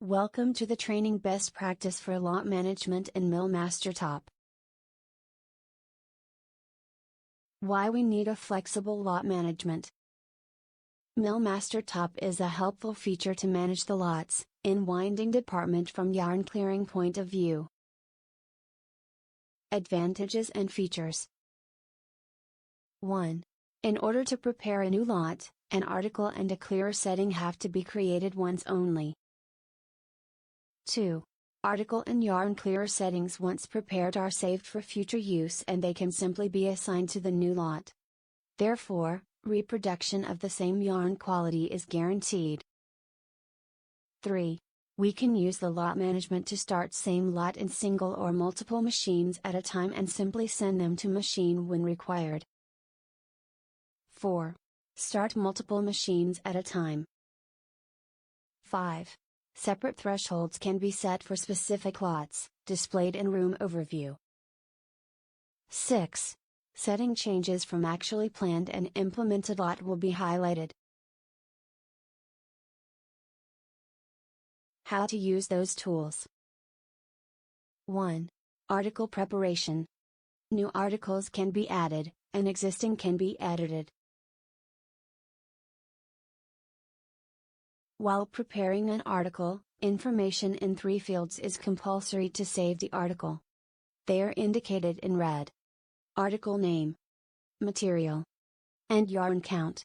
Welcome to the training best practice for lot management in MillMaster Top. Why we need a flexible lot management. MillMaster Top is a helpful feature to manage the lots in winding department from yarn clearing point of view. Advantages and features. 1. In order to prepare a new lot, an article and a clearer setting have to be created once only. 2. Article and yarn clearer settings once prepared are saved for future use and they can simply be assigned to the new lot. Therefore, reproduction of the same yarn quality is guaranteed. 3. We can use the lot management to start same lot in single or multiple machines at a time and simply send them to machine when required. 4. Start multiple machines at a time. 5. Separate thresholds can be set for specific lots, displayed in Room Overview. 6. Setting changes from actually planned and implemented lot will be highlighted. How to use those tools. 1. Article preparation. New articles can be added, and existing can be edited. While preparing an article, information in 3 fields is compulsory to save the article. They are indicated in red. Article name, material, and yarn count.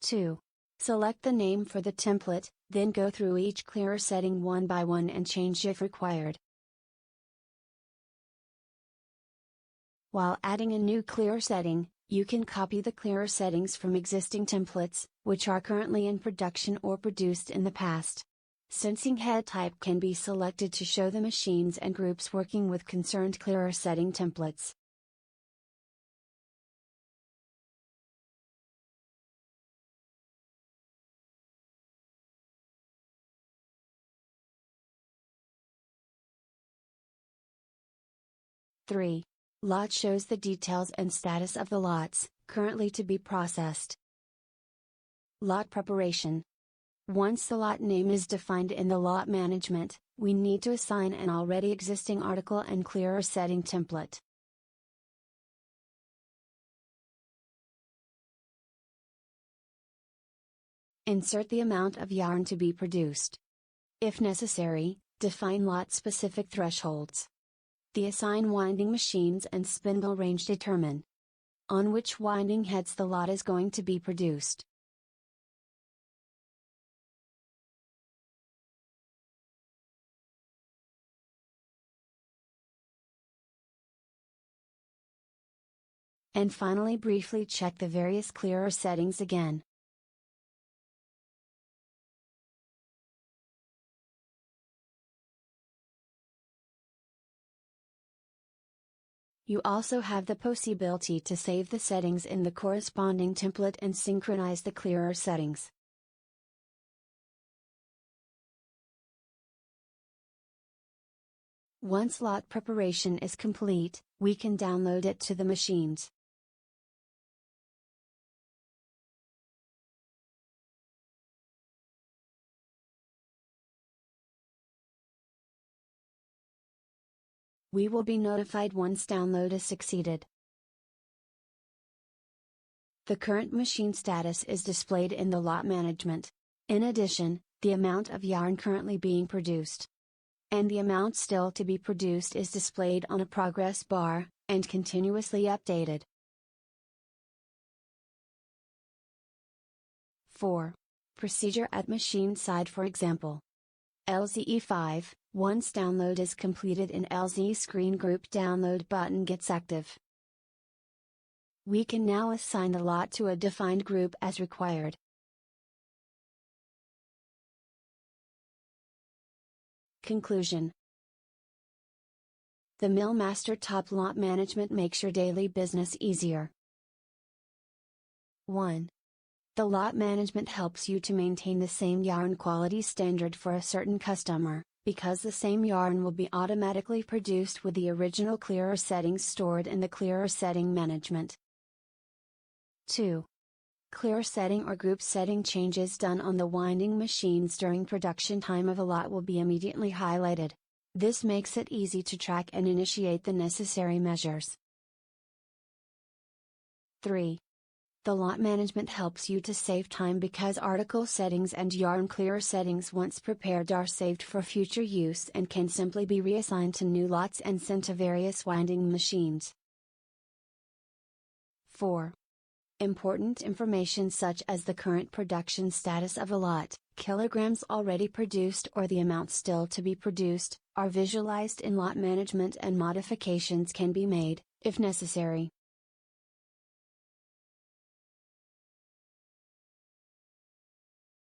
2. Select the name for the template, then go through each clearer setting one by one and change if required. While adding a new clearer setting, you can copy the clearer settings from existing templates, which are currently in production or produced in the past. Sensing head type can be selected to show the machines and groups working with concerned clearer setting templates. Three. Lot shows the details and status of the lots, currently to be processed. Lot preparation. Once the lot name is defined in the lot management, we need to assign an already existing article and clearer setting template. Insert the amount of yarn to be produced. If necessary, define lot-specific thresholds. The assign winding machines and spindle range determine on which winding heads the lot is going to be produced. And finally briefly check the various clearer settings again. You also have the possibility to save the settings in the corresponding template and synchronize the clearer settings. Once lot preparation is complete, we can download it to the machines. We will be notified once download is succeeded. The current machine status is displayed in the lot management. In addition, the amount of yarn currently being produced and the amount still to be produced is displayed on a progress bar, and continuously updated. 4. Procedure at machine side. For example, LZE5, once download is completed in LZ screen group download button gets active. We can now assign the lot to a defined group as required. Conclusion. The MillMaster Top Lot Management makes your daily business easier. 1. The lot management helps you to maintain the same yarn quality standard for a certain customer, because the same yarn will be automatically produced with the original clearer settings stored in the clearer setting management. 2. Clear setting or group setting changes done on the winding machines during production time of a lot will be immediately highlighted. This makes it easy to track and initiate the necessary measures. 3. The lot management helps you to save time because article settings and yarn clearer settings once prepared are saved for future use and can simply be reassigned to new lots and sent to various winding machines. 4. Important information such as the current production status of a lot, kilograms already produced or the amount still to be produced, are visualized in lot management and modifications can be made, if necessary,